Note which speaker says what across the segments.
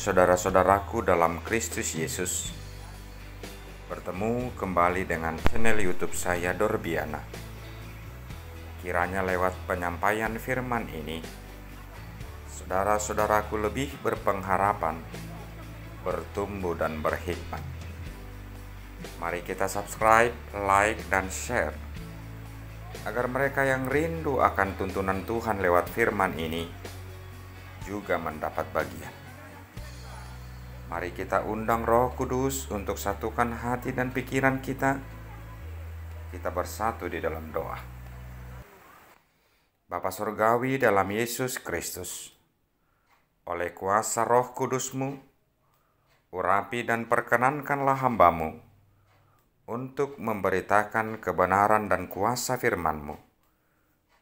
Speaker 1: saudara-saudaraku dalam Kristus Yesus. Bertemu kembali dengan channel YouTube saya Dorbiana. Kiranya lewat penyampaian firman ini, saudara-saudaraku lebih berpengharapan, bertumbuh dan berhikmat. Mari kita subscribe, like, dan share agar mereka yang rindu akan tuntunan Tuhan lewat firman ini juga mendapat bagian. Mari kita undang Roh Kudus untuk satukan hati dan pikiran kita. Kita bersatu di dalam doa. Bapa Surgawi dalam Yesus Kristus, oleh kuasa Roh Kudus-Mu, urapi dan perkenankanlah hamba-Mu untuk memberitakan kebenaran dan kuasa firman-Mu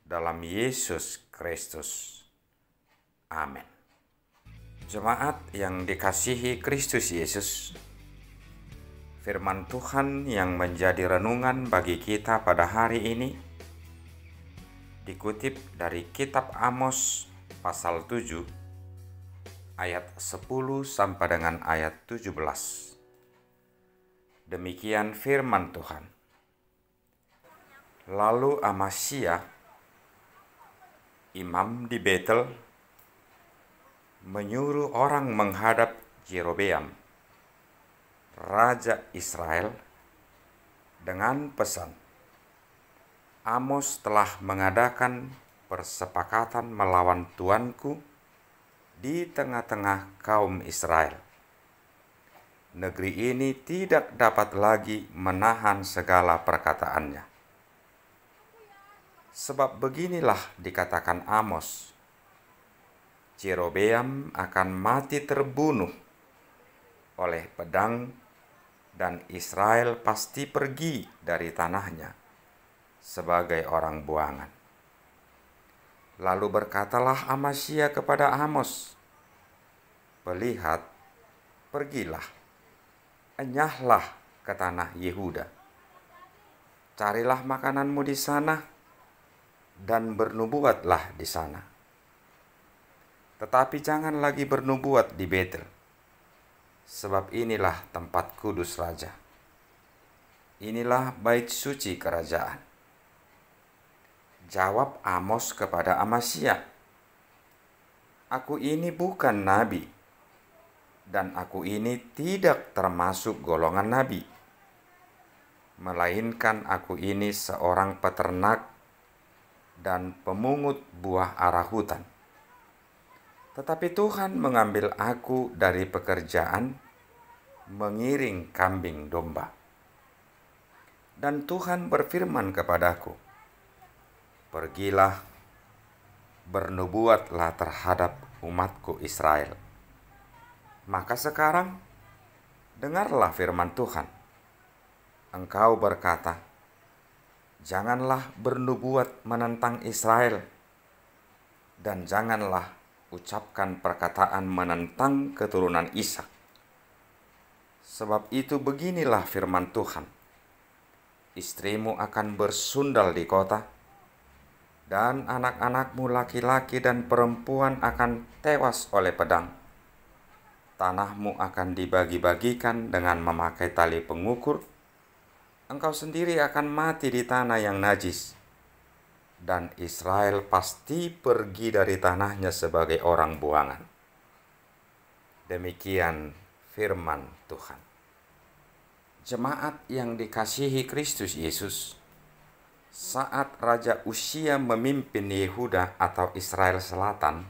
Speaker 1: dalam Yesus Kristus. Amin. Jemaat yang dikasihi Kristus Yesus, firman Tuhan yang menjadi renungan bagi kita pada hari ini dikutip dari kitab Amos pasal 7 ayat 10 sampai dengan ayat 17. Demikian firman Tuhan. Lalu Amasya, imam di Betel, menyuruh orang menghadap Yerobeam, raja Israel, dengan pesan, Amos telah mengadakan persepakatan melawan tuanku di tengah-tengah kaum Israel. Negeri ini tidak dapat lagi menahan segala perkataannya. Sebab beginilah dikatakan Amos, Yerobeam akan mati terbunuh oleh pedang, dan Israel pasti pergi dari tanahnya sebagai orang buangan. Lalu berkatalah Amasya kepada Amos, "Lihat, pergilah, enyahlah ke tanah Yehuda. Carilah makananmu di sana dan bernubuatlah di sana. Tetapi jangan lagi bernubuat di Betel, sebab inilah tempat kudus raja. Inilah bait suci kerajaan." Jawab Amos kepada Amasya, "Aku ini bukan nabi, dan aku ini tidak termasuk golongan nabi, melainkan aku ini seorang peternak dan pemungut buah ara hutan. Tetapi Tuhan mengambil aku dari pekerjaan mengiring kambing domba. Dan Tuhan berfirman kepadaku, pergilah, bernubuatlah terhadap umatku Israel. Maka sekarang, dengarlah firman Tuhan. Engkau berkata, janganlah bernubuat menentang Israel, dan janganlah ucapkan perkataan menentang keturunan Ishak. Sebab itu beginilah firman Tuhan, istrimu akan bersundal di kota, dan anak-anakmu laki-laki dan perempuan akan tewas oleh pedang. Tanahmu akan dibagi-bagikan dengan memakai tali pengukur. Engkau sendiri akan mati di tanah yang najis, dan Israel pasti pergi dari tanahnya sebagai orang buangan." Demikian firman Tuhan. Jemaat yang dikasihi Kristus Yesus, saat Raja Uzia memimpin Yehuda atau Israel Selatan,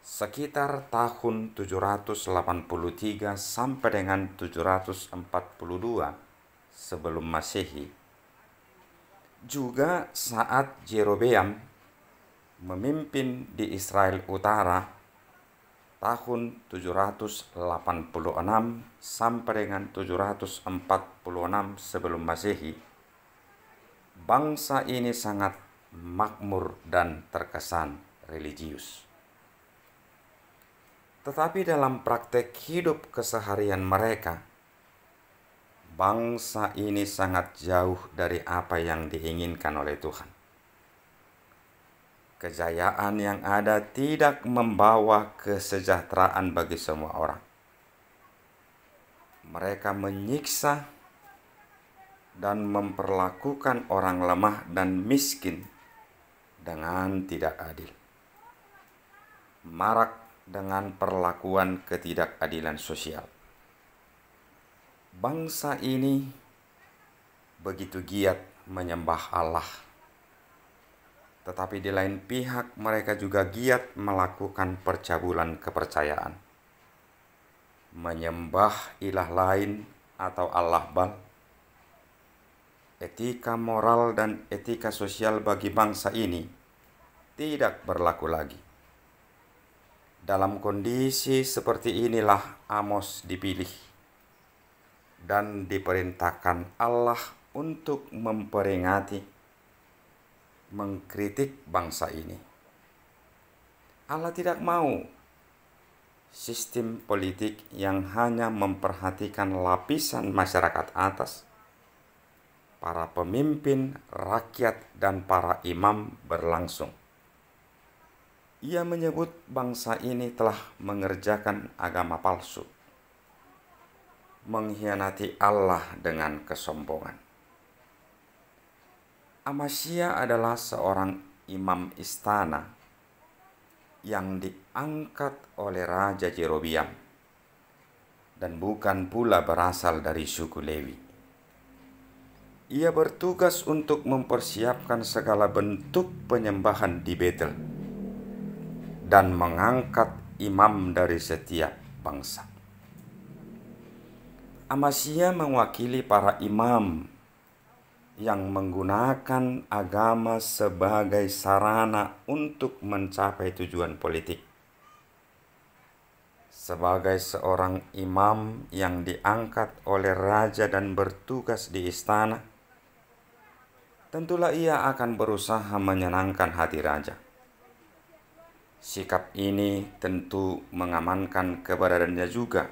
Speaker 1: sekitar tahun 783 sampai dengan 742 sebelum Masehi, juga saat Yerobeam memimpin di Israel Utara tahun 786 sampai dengan 746 sebelum Masehi, bangsa ini sangat makmur dan terkesan religius. Tetapi dalam praktek hidup keseharian mereka, bangsa ini sangat jauh dari apa yang diinginkan oleh Tuhan. Kejayaan yang ada tidak membawa kesejahteraan bagi semua orang. Mereka menyiksa dan memperlakukan orang lemah dan miskin dengan tidak adil. Marak dengan perlakuan ketidakadilan sosial. Bangsa ini begitu giat menyembah Allah, tetapi di lain pihak mereka juga giat melakukan percabulan kepercayaan, menyembah ilah lain atau Allah Bal. Etika moral dan etika sosial bagi bangsa ini tidak berlaku lagi. Dalam kondisi seperti inilah Amos dipilih dan diperintahkan Allah untuk memperingati, mengkritik bangsa ini. Allah tidak mau sistem politik yang hanya memperhatikan lapisan masyarakat atas, para pemimpin, rakyat, dan para imam berlangsung. Ia menyebut bangsa ini telah mengerjakan agama palsu, mengkhianati Allah dengan kesombongan. Amasya adalah seorang imam istana yang diangkat oleh Raja Yerobeam dan bukan pula berasal dari suku Lewi. Ia bertugas untuk mempersiapkan segala bentuk penyembahan di Betel dan mengangkat imam dari setiap bangsa. Amasya mewakili para imam yang menggunakan agama sebagai sarana untuk mencapai tujuan politik. Sebagai seorang imam yang diangkat oleh raja dan bertugas di istana, tentulah ia akan berusaha menyenangkan hati raja. Sikap ini tentu mengamankan keberadaannya juga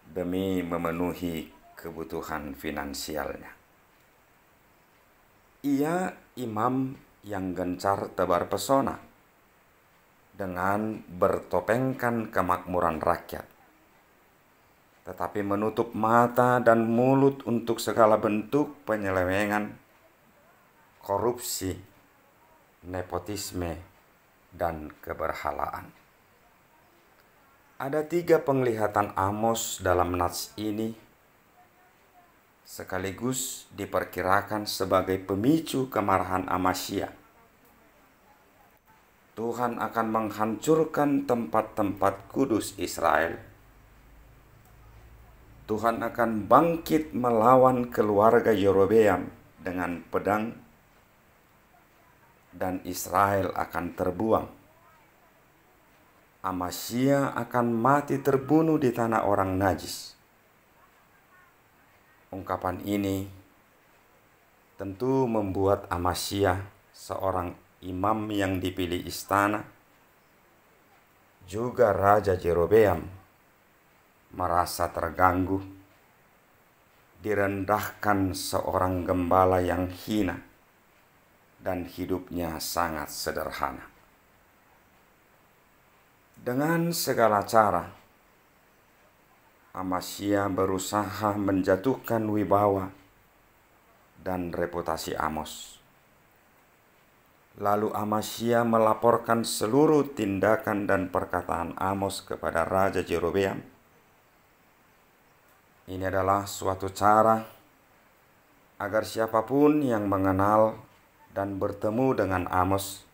Speaker 1: demi memenuhi kebutuhan finansialnya. Ia imam yang gencar tebar pesona dengan bertopengkan kemakmuran rakyat, tetapi menutup mata dan mulut untuk segala bentuk penyelewengan, korupsi, nepotisme, dan keberhalaan. Ada 3 penglihatan Amos dalam nats ini sekaligus diperkirakan sebagai pemicu kemarahan Amasya. Tuhan akan menghancurkan tempat-tempat kudus Israel. Tuhan akan bangkit melawan keluarga Yerobeam dengan pedang, dan Israel akan terbuang. Amasya akan mati terbunuh di tanah orang najis. Ungkapan ini tentu membuat Amasya, seorang imam yang dipilih istana, juga Raja Yerobeam, merasa terganggu, direndahkan seorang gembala yang hina dan hidupnya sangat sederhana. Dengan segala cara, Amasya berusaha menjatuhkan wibawa dan reputasi Amos. Lalu Amasya melaporkan seluruh tindakan dan perkataan Amos kepada Raja Yerobeam. Ini adalah suatu cara agar siapapun yang mengenal dan bertemu dengan Amos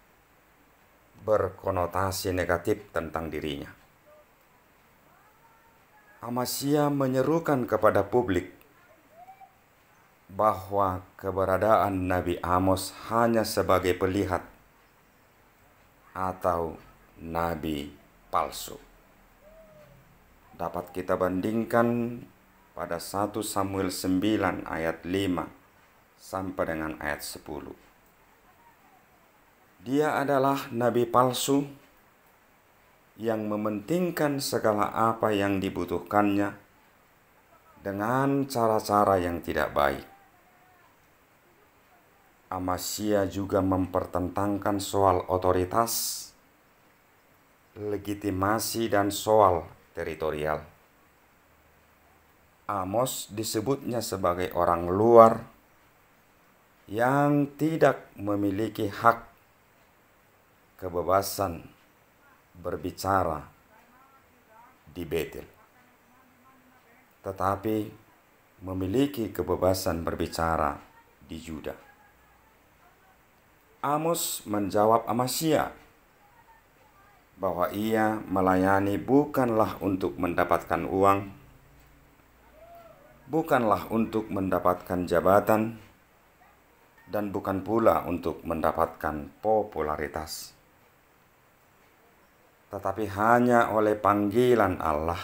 Speaker 1: berkonotasi negatif tentang dirinya. Amasya menyerukan kepada publik bahwa keberadaan Nabi Amos hanya sebagai pelihat atau nabi palsu. Dapat kita bandingkan pada 1 Samuel 9 ayat 5 sampai dengan ayat 10. Dia adalah nabi palsu yang mementingkan segala apa yang dibutuhkannya dengan cara-cara yang tidak baik. Amasya juga mempertentangkan soal otoritas, legitimasi, dan soal teritorial. Amos disebutnya sebagai orang luar yang tidak memiliki hak kebebasan berbicara di Betel, tetapi memiliki kebebasan berbicara di Yuda. Amos menjawab Amasya bahwa ia melayani bukanlah untuk mendapatkan uang, bukanlah untuk mendapatkan jabatan, dan bukan pula untuk mendapatkan popularitas, tetapi hanya oleh panggilan Allah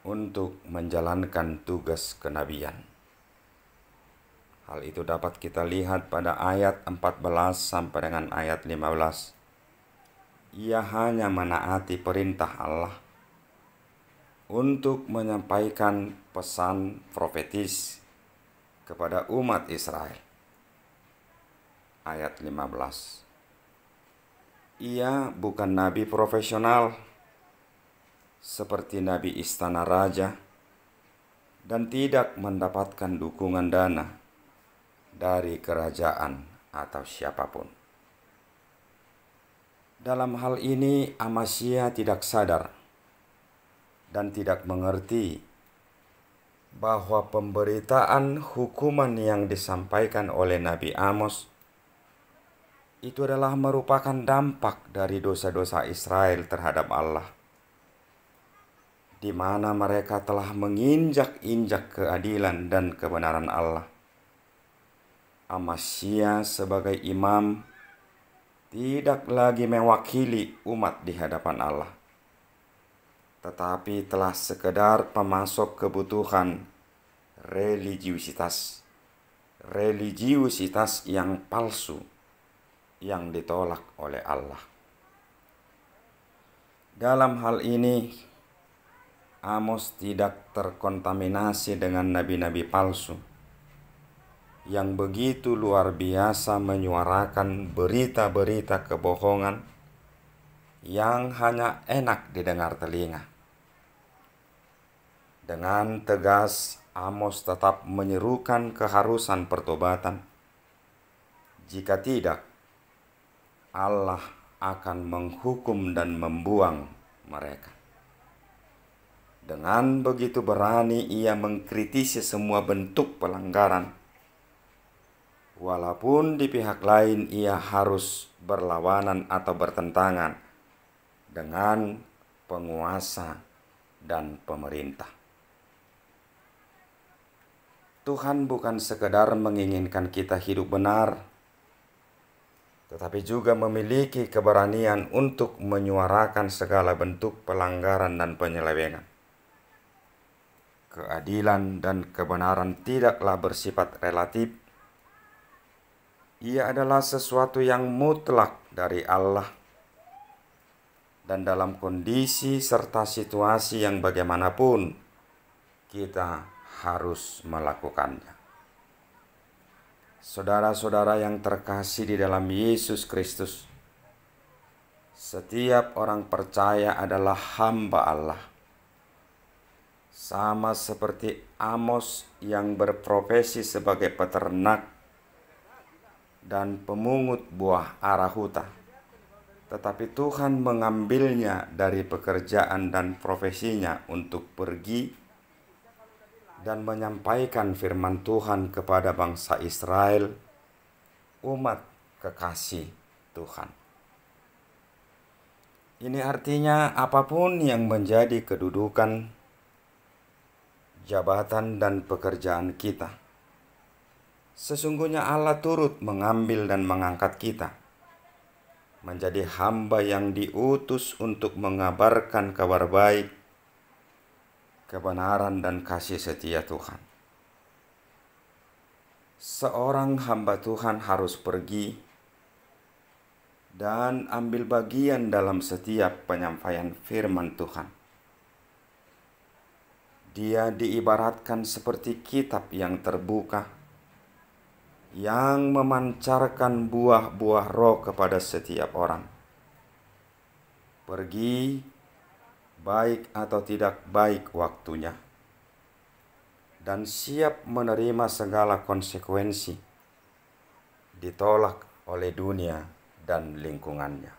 Speaker 1: untuk menjalankan tugas kenabian. Hal itu dapat kita lihat pada ayat 14 sampai dengan ayat 15. Ia hanya menaati perintah Allah untuk menyampaikan pesan profetis kepada umat Israel. Ayat 15. Ia bukan nabi profesional seperti nabi istana raja dan tidak mendapatkan dukungan dana dari kerajaan atau siapapun. Dalam hal ini Amasya tidak sadar dan tidak mengerti bahwa pemberitaan hukuman yang disampaikan oleh Nabi Amos itu adalah merupakan dampak dari dosa-dosa Israel terhadap Allah, di mana mereka telah menginjak-injak keadilan dan kebenaran Allah. Amasya sebagai imam tidak lagi mewakili umat di hadapan Allah, tetapi telah sekedar pemasok kebutuhan religiusitas yang palsu yang ditolak oleh Allah. Dalam hal ini, Amos tidak terkontaminasi dengan nabi-nabi palsu yang begitu luar biasa menyuarakan berita-berita kebohongan yang hanya enak didengar telinga. Dengan tegas, Amos tetap menyerukan keharusan pertobatan. Jika tidak, Allah akan menghukum dan membuang mereka. Dengan begitu berani ia mengkritisi semua bentuk pelanggaran, walaupun di pihak lain ia harus berlawanan atau bertentangan dengan penguasa dan pemerintah. Tuhan bukan sekedar menginginkan kita hidup benar, tetapi juga memiliki keberanian untuk menyuarakan segala bentuk pelanggaran dan penyelewengan. Keadilan dan kebenaran tidaklah bersifat relatif. Ia adalah sesuatu yang mutlak dari Allah, dan dalam kondisi serta situasi yang bagaimanapun kita harus melakukannya. Saudara-saudara yang terkasih di dalam Yesus Kristus, setiap orang percaya adalah hamba Allah. Sama seperti Amos yang berprofesi sebagai peternak dan pemungut buah arahuta, tetapi Tuhan mengambilnya dari pekerjaan dan profesinya untuk pergi dan menyampaikan firman Tuhan kepada bangsa Israel, umat kekasih Tuhan. Ini artinya apapun yang menjadi kedudukan, jabatan, dan pekerjaan kita, sesungguhnya Allah turut mengambil dan mengangkat kita menjadi hamba yang diutus untuk mengabarkan kabar baik, kebenaran, dan kasih setia Tuhan. Seorang hamba Tuhan harus pergi dan ambil bagian dalam setiap penyampaian firman Tuhan. Dia diibaratkan seperti kitab yang terbuka yang memancarkan buah-buah roh kepada setiap orang. Pergi, baik atau tidak baik waktunya, dan siap menerima segala konsekuensi, ditolak oleh dunia dan lingkungannya.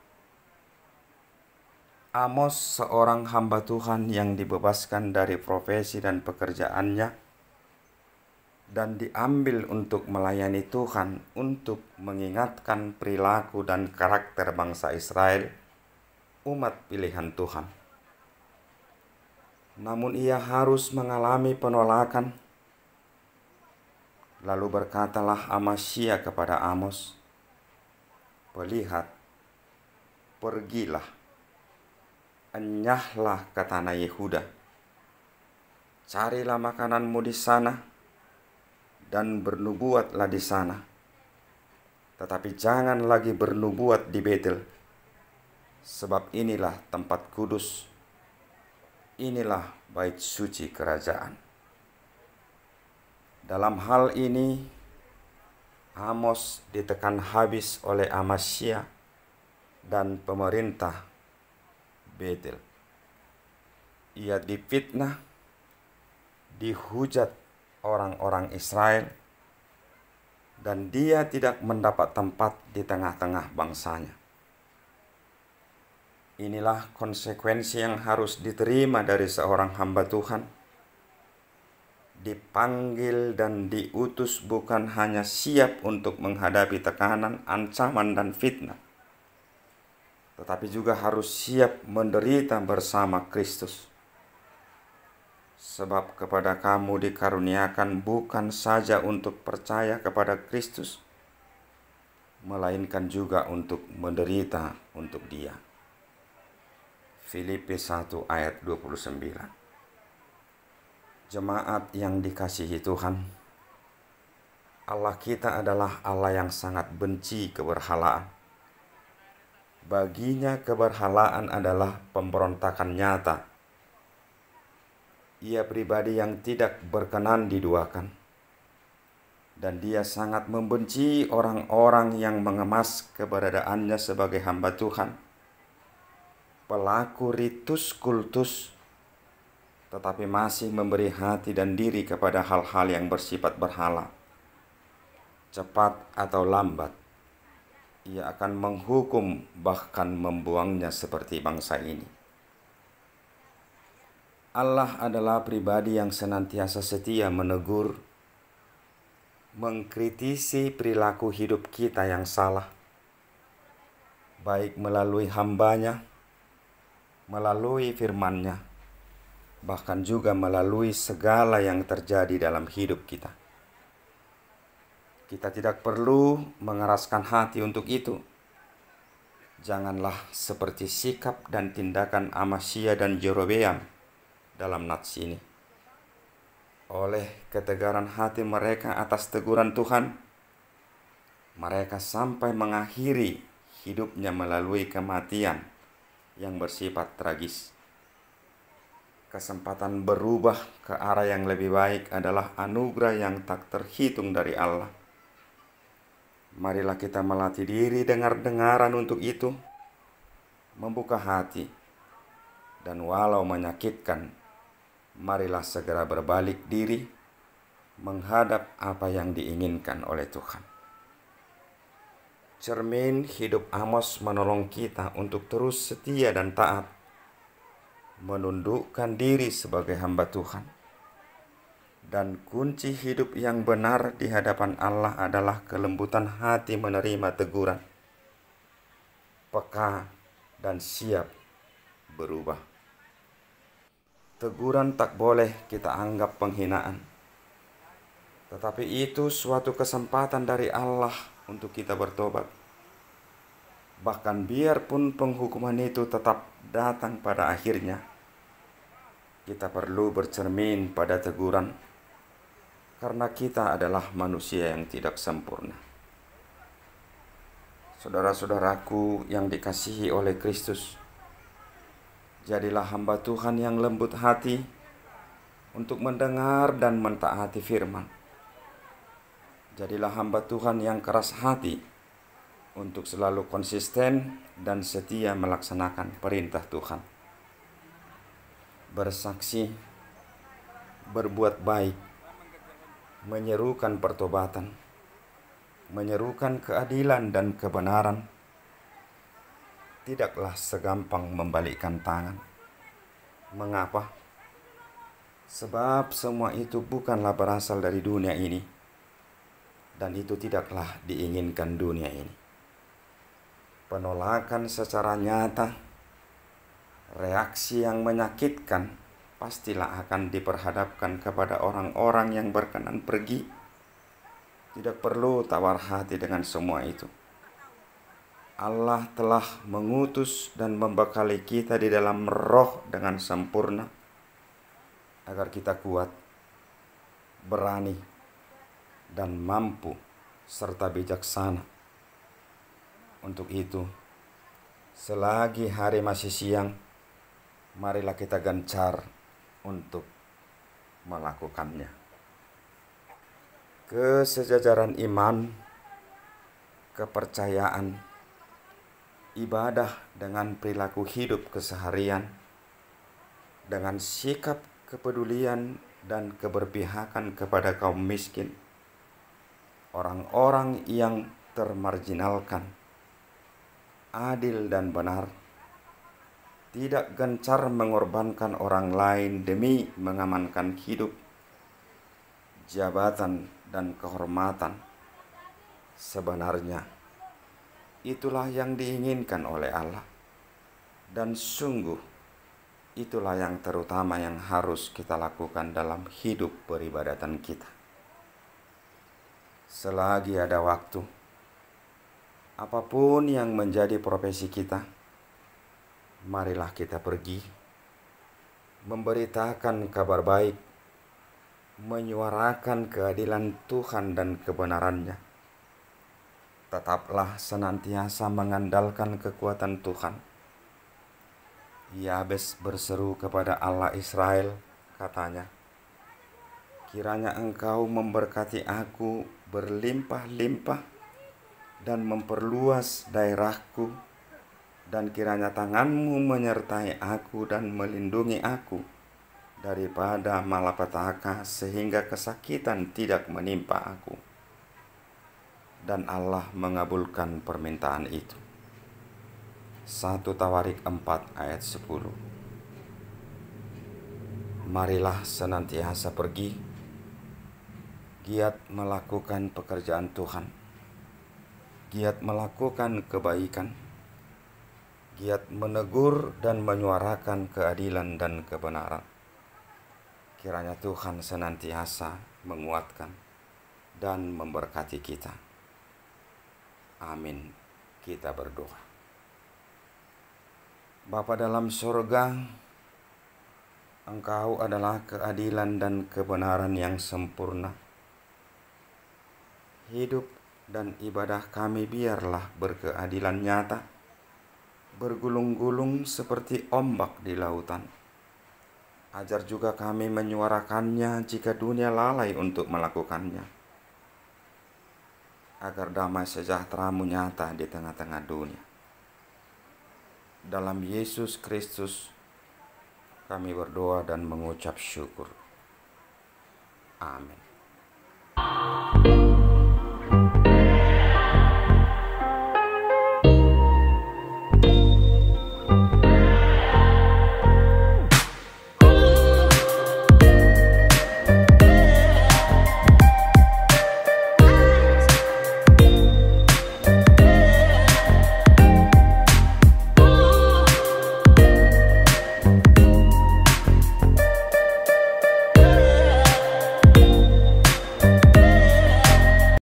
Speaker 1: Amos, seorang hamba Tuhan yang dibebaskan dari profesi dan pekerjaannya dan diambil untuk melayani Tuhan, untuk mengingatkan perilaku dan karakter bangsa Israel, umat pilihan Tuhan. Namun ia harus mengalami penolakan. Lalu berkatalah Amasya kepada Amos, "Lihat, pergilah, enyahlah ke tanah Yehuda, carilah makananmu di sana, dan bernubuatlah di sana. Tetapi jangan lagi bernubuat di Betel, sebab inilah tempat kudus, inilah bait suci kerajaan." Dalam hal ini, Amos ditekan habis oleh Amasya dan pemerintah Betel. Ia difitnah, dihujat orang-orang Israel, dan dia tidak mendapat tempat di tengah-tengah bangsanya. Inilah konsekuensi yang harus diterima dari seorang hamba Tuhan. Dipanggil dan diutus bukan hanya siap untuk menghadapi tekanan, ancaman, dan fitnah, tetapi juga harus siap menderita bersama Kristus. Sebab kepada kamu dikaruniakan bukan saja untuk percaya kepada Kristus, melainkan juga untuk menderita untuk Dia. Filipi 1 ayat 29. Jemaat yang dikasihi Tuhan, Allah kita adalah Allah yang sangat benci keberhalaan. Baginya keberhalaan adalah pemberontakan nyata. Ia pribadi yang tidak berkenan diduakan, dan dia sangat membenci orang-orang yang mengemas keberadaannya sebagai hamba Tuhan, pelaku ritus kultus, tetapi masih memberi hati dan diri kepada hal-hal yang bersifat berhala. Cepat atau lambat, ia akan menghukum, bahkan membuangnya seperti bangsa ini. Allah adalah pribadi yang senantiasa setia menegur, mengkritisi perilaku hidup kita yang salah, baik melalui hamba-Nya, melalui firman-Nya, bahkan juga melalui segala yang terjadi dalam hidup kita. Kita tidak perlu mengeraskan hati untuk itu. Janganlah seperti sikap dan tindakan Amasya dan Yerobeam dalam nats ini. Oleh ketegaran hati mereka atas teguran Tuhan, mereka sampai mengakhiri hidupnya melalui kematian yang bersifat tragis. Kesempatan berubah ke arah yang lebih baik adalah anugerah yang tak terhitung dari Allah. Marilah kita melatih diri dengar-dengaran untuk itu, membuka hati, dan walau menyakitkan, marilah segera berbalik diri, menghadap apa yang diinginkan oleh Tuhan. Cermin hidup Amos menolong kita untuk terus setia dan taat, menundukkan diri sebagai hamba Tuhan. Dan kunci hidup yang benar di hadapan Allah adalah kelembutan hati menerima teguran, peka dan siap berubah. Teguran tak boleh kita anggap penghinaan, tetapi itu suatu kesempatan dari Allah untuk kita bertobat. Bahkan biarpun penghukuman itu tetap datang pada akhirnya, kita perlu bercermin pada teguran, karena kita adalah manusia yang tidak sempurna. Saudara-saudaraku yang dikasihi oleh Kristus, jadilah hamba Tuhan yang lembut hati untuk mendengar dan mentaati firman. Jadilah hamba Tuhan yang keras hati untuk selalu konsisten dan setia melaksanakan perintah Tuhan. Bersaksi, berbuat baik, menyerukan pertobatan, menyerukan keadilan dan kebenaran. Tidaklah segampang membalikkan tangan. Mengapa? Sebab semua itu bukanlah berasal dari dunia ini, dan itu tidaklah diinginkan dunia ini. Penolakan secara nyata, reaksi yang menyakitkan, pastilah akan diperhadapkan kepada orang-orang yang berkenan pergi. Tidak perlu tawar hati dengan semua itu. Allah telah mengutus dan membekali kita di dalam roh dengan sempurna, agar kita kuat, berani, dan mampu serta bijaksana. Untuk itu, selagi hari masih siang, marilah kita gencar untuk melakukannya. Kesejajaran iman, kepercayaan, ibadah dengan perilaku hidup keseharian, dengan sikap kepedulian dan keberpihakan kepada kaum miskin, orang-orang yang termarginalkan, adil dan benar, tidak gencar mengorbankan orang lain demi mengamankan hidup, jabatan, dan kehormatan. Sebenarnya, itulah yang diinginkan oleh Allah, dan sungguh itulah yang terutama yang harus kita lakukan dalam hidup peribadatan kita. Selagi ada waktu, apapun yang menjadi profesi kita, marilah kita pergi, memberitakan kabar baik, menyuarakan keadilan Tuhan dan kebenarannya. Tetaplah senantiasa mengandalkan kekuatan Tuhan. Yabes berseru kepada Allah Israel, katanya, kiranya engkau memberkati aku berlimpah-limpah dan memperluas daerahku, dan kiranya tanganmu menyertai aku dan melindungi aku daripada malapetaka sehingga kesakitan tidak menimpa aku. Dan Allah mengabulkan permintaan itu. 1 Tawarik 4 ayat 10. Marilah senantiasa pergi, giat melakukan pekerjaan Tuhan, giat melakukan kebaikan, giat menegur dan menyuarakan keadilan dan kebenaran. Kiranya Tuhan senantiasa menguatkan dan memberkati kita. Amin. Kita berdoa. Bapa dalam surga, Engkau adalah keadilan dan kebenaran yang sempurna. Hidup dan ibadah kami biarlah berkeadilan nyata, bergulung-gulung seperti ombak di lautan. Ajar juga kami menyuarakannya jika dunia lalai untuk melakukannya, agar damai sejahtera-Mu nyata di tengah-tengah dunia. Dalam Yesus Kristus kami berdoa dan mengucap syukur. Amin.